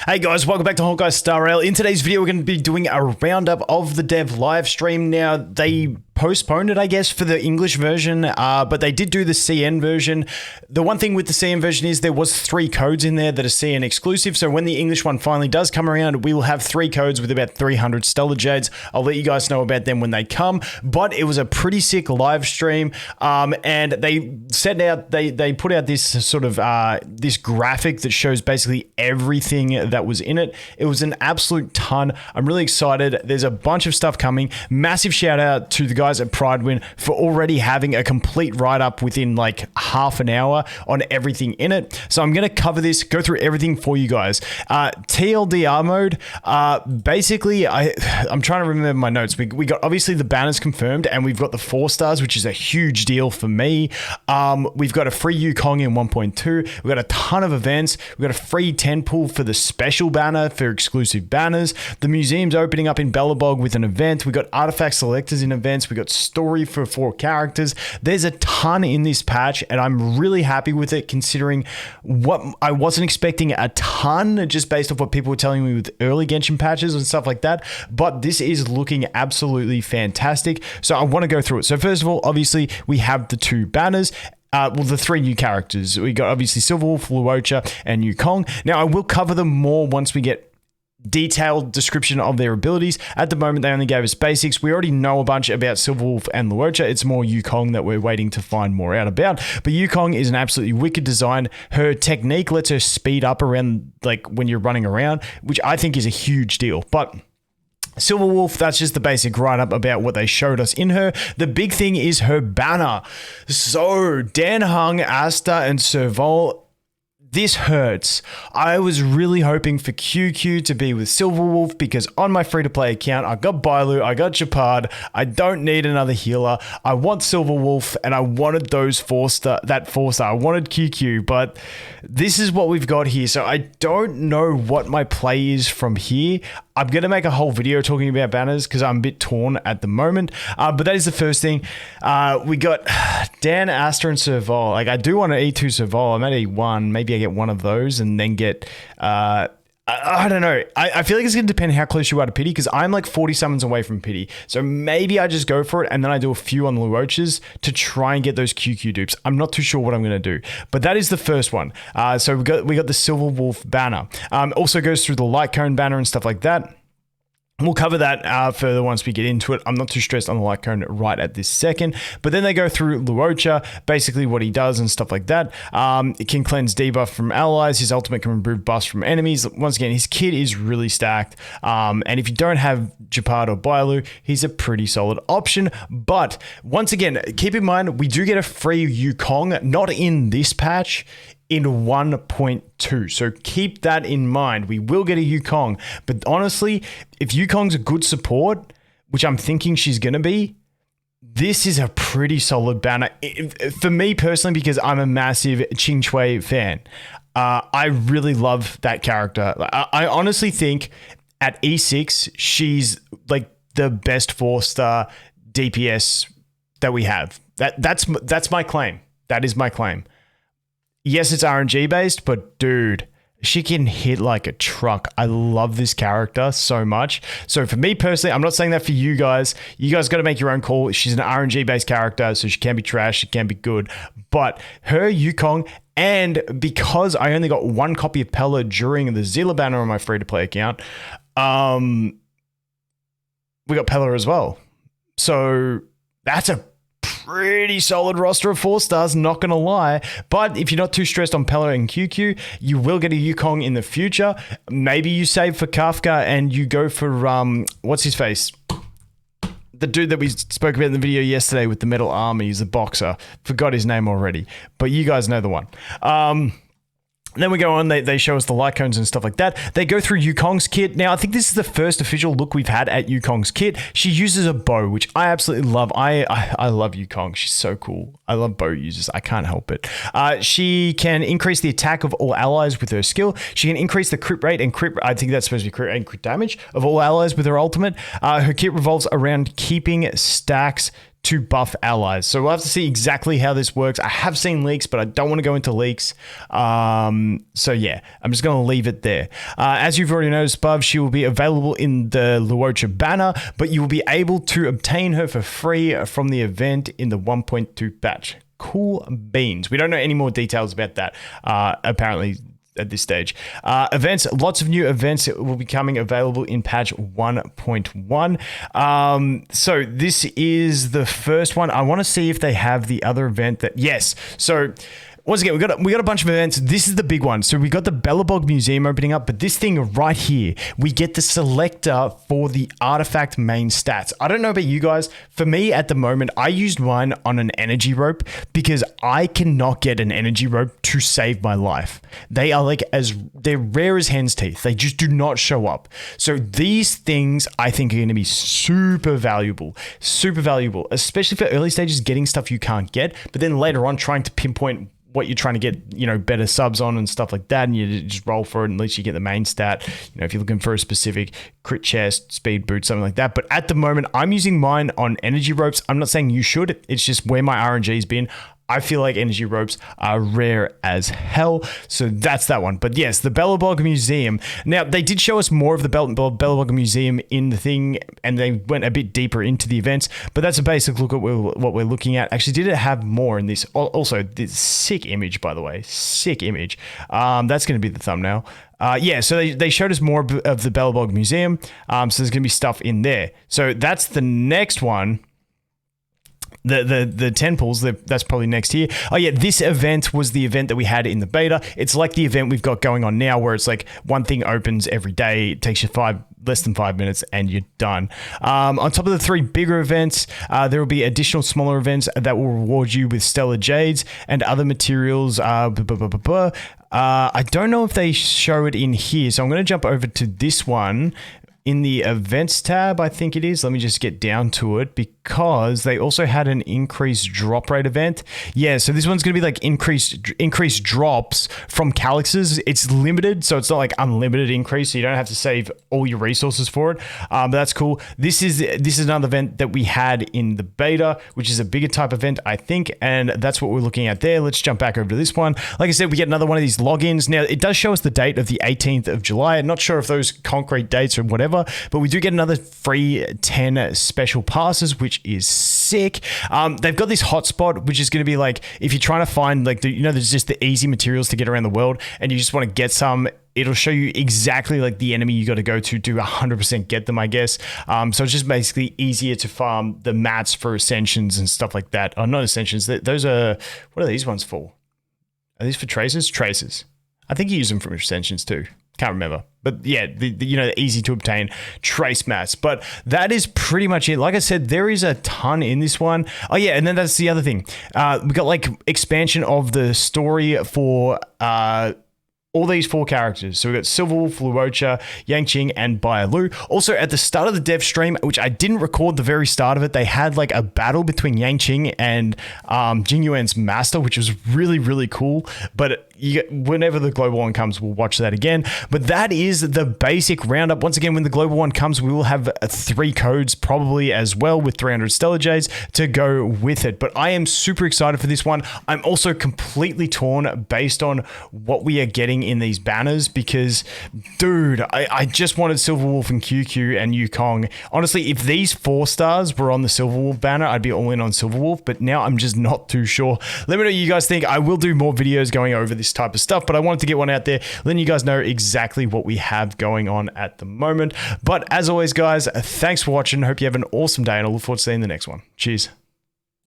Hey guys, welcome back to Honkai Star Rail. In today's video, we're going to be doing a roundup of the dev live stream. Now, they postponed it, I guess, for the English version, but they did do the CN version. The one thing with the CN version is there was 3 codes in there that are CN exclusive, so when the English one finally does come around, we will have 3 codes with about 300 Stellar Jades. I'll let you guys know about them when they come, but it was a pretty sick live stream, and they set out, they put out this sort of, this graphic that shows basically everything that was in it. It was an absolute ton. I'm really excited. There's a bunch of stuff coming. Massive shout out to the guys at Pridewin for already having a complete write-up within like half an hour on everything in it. So I'm going to cover this, go through everything for you guys. TLDR mode, basically, I'm trying to remember my notes. We got obviously the banners confirmed, and we've got the 4 stars, which is a huge deal for me. We've got a free Yukong in 1.2. We've got a ton of events. We've got a free 10 pull for the special banner for exclusive banners. The museum's opening up in Bellabog with an event. We've got artifact selectors in events. We got story for 4 characters. There's a ton in this patch, and I'm really happy with it considering what I wasn't expecting a ton just based off what people were telling me with early Genshin patches and stuff like that. But this is looking absolutely fantastic. So I want to go through it. So first of all, obviously we have the 2 banners. Well, the 3 new characters. We got obviously Silverwolf, Luocha, and Yukong. Now I will cover them more once we get detailed description of their abilities. At the moment, they only gave us basics. We already know a bunch about Silverwolf and Luocha. It's more Yukong that we're waiting to find more out about. But Yukong is an absolutely wicked design. Her technique lets her speed up around, like when you're running around, which I think is a huge deal. But Silverwolf, that's just the basic write-up about what they showed us in her. The big thing is her banner. So, Dan Hung, Asta, and Serval, this hurts. I was really hoping for QQ to be with Silverwolf because on my free-to-play account, I got Bailu, I got Japad. I don't need another healer. I want Silverwolf, and I wanted those 4-star, that 4-star. I wanted QQ, but this is what we've got here. So I don't know what my play is from here. I'm going to make a whole video talking about banners because I'm a bit torn at the moment. But that is the first thing. We got Dan, Asta, and Serval. Like, I do want an E2 Serval. I'm at E1. Maybe I get one of those and then get... I don't know. I feel like it's going to depend how close you are to Pity because I'm like 40 summons away from Pity. So maybe I just go for it and then I do a few on the Luochas to try and get those QQ dupes. I'm not too sure what I'm going to do. But that is the first one. So we got the Silverwolf banner. Also goes through the Light Cone banner and stuff like that. We'll cover that further once we get into it. I'm not too stressed on the Light Cone right at this second. But then they go through Luocha, basically what he does and stuff like that. It can cleanse debuff from allies. His ultimate can remove buffs from enemies. Once again, his kit is really stacked. And if you don't have Japad or Bailu, he's a pretty solid option. But once again, keep in mind, we do get a free Yukong, not in this patch, in 1.2. So keep that in mind. We will get a Yukong. But honestly, if Yukong's a good support, which I'm thinking she's going to be, this is a pretty solid banner. For me personally, because I'm a massive Qing Shui fan. I really love that character. I honestly think at E6, she's like the best 4-star DPS that we have. That's my claim. That is my claim. Yes, it's RNG based, but dude, she can hit like a truck. I love this character so much. So for me personally, I'm not saying that for you guys. You guys got to make your own call. She's an RNG based character, so she can be trash, she can be good. But her Yukong, and because I only got 1 copy of Pella during the Zilla banner on my free-to-play account, we got Pella as well. So that's a pretty solid roster of 4 stars, not gonna lie. But if you're not too stressed on Pella and QQ, you will get a Yukong in the future. Maybe you save for Kafka and you go for what's his face? The dude that we spoke about in the video yesterday with the metal armor. He's a boxer. Forgot his name already, but you guys know the one. Then we go on, they show us the light cones and stuff like that. They go through Yukong's kit. Now, I think this is the first official look we've had at Yukong's kit. She uses a bow, which I absolutely love. I love Yukong. She's so cool. I love bow users. I can't help it. She can increase the attack of all allies with her skill. She can increase the crit rate and crit, I think that's supposed to be crit rate and crit damage of all allies with her ultimate. Her kit revolves around keeping stacks to buff allies. So we'll have to see exactly how this works. I have seen leaks, but I don't want to go into leaks. So yeah, I'm just going to leave it there. As you've already noticed above, she will be available in the Luocha banner, but you will be able to obtain her for free from the event in the 1.2 patch. Cool beans. We don't know any more details about that, apparently, at this stage. Events, lots of new events will be coming available in patch 1.1. So this is the first one. I want to see if they have the other event that, yes. So once again, we got a bunch of events. This is the big one. So we got the Belobog Museum opening up, but this thing right here, we get the selector for the artifact main stats. I don't know about you guys. For me at the moment, I used mine on an energy rope because I cannot get an energy rope to save my life. They are they're rare as hen's teeth. They just do not show up. So these things I think are going to be super valuable, especially for early stages, getting stuff you can't get, but then later on trying to pinpoint what you're trying to get, better subs on and stuff like that, and you just roll for it, and at least you get the main stat, if you're looking for a specific crit chest, speed boot, something like that. But at the moment, I'm using mine on energy ropes. I'm not saying you should, it's just where my RNG's been. I feel like energy ropes are rare as hell. So that's that one. But yes, the Belobog Museum. Now, they did show us more of the Belobog Museum in the thing, and they went a bit deeper into the events. But that's a basic look at what we're looking at. Actually, did it have more in this? Also, this sick image, by the way. Sick image. That's going to be the thumbnail. Yeah, so they showed us more of the Belobog Museum. So there's going to be stuff in there. So that's the next one. The temples, that's probably next here. Oh yeah, this event was the event that we had in the beta. It's like the event we've got going on now, where it's like one thing opens every day. It takes you less than 5 minutes and you're done. On top of the 3 bigger events, there will be additional smaller events that will reward you with stellar jades and other materials. I don't know if they show it in here, so I'm going to jump over to this one. In the events tab, I think it is. Let me just get down to it because they also had an increased drop rate event. Yeah, so this one's going to be like increased drops from calyxes. It's limited, so it's not like unlimited increase, so you don't have to save all your resources for it. But that's cool. This is another event that we had in the beta, which is a bigger type event, I think, and that's what we're looking at there. Let's jump back over to this one. Like I said, we get another one of these logins. Now, it does show us the date of the 18th of July. I'm not sure if those concrete dates or whatever, but we do get another free 10 special passes, which is sick. They've got this hotspot, which is going to be like, if you're trying to find like there's just the easy materials to get around the world and you just want to get some, it'll show you exactly like the enemy you got to go to 100% get them, I guess. So it's just basically easier to farm the mats for ascensions and stuff like that. Oh, not ascensions. Those are, what are these ones for? Are these for traces? Traces. I think you use them for ascensions too. Can't remember. But yeah, the easy to obtain trace mats. But that is pretty much it. Like I said, there is a ton in this one. Oh yeah, and then that's the other thing. We got like expansion of the story for all these 4 characters. So we've got Silverwolf, Luocha, Yangqing, and Baialu. Also, at the start of the dev stream, which I didn't record the very start of it, they had like a battle between Yangqing and Jingyuan's master, which was really, really cool. But whenever the global one comes, we'll watch that again. But that is the basic roundup. Once again, when the global one comes, we will have 3 codes probably as well with 300 stellar jades to go with it. But I am super excited for this one. I'm also completely torn based on what we are getting in these banners because, dude, I just wanted Silverwolf and QQ and Yukong. Honestly, if these 4 stars were on the Silverwolf banner, I'd be all in on Silverwolf, but now I'm just not too sure. Let me know what you guys think. I will do more videos going over this type of stuff, but I wanted to get one out there, letting you guys know exactly what we have going on at the moment. But as always, guys, thanks for watching. Hope you have an awesome day, and I look forward to seeing the next one. Cheers.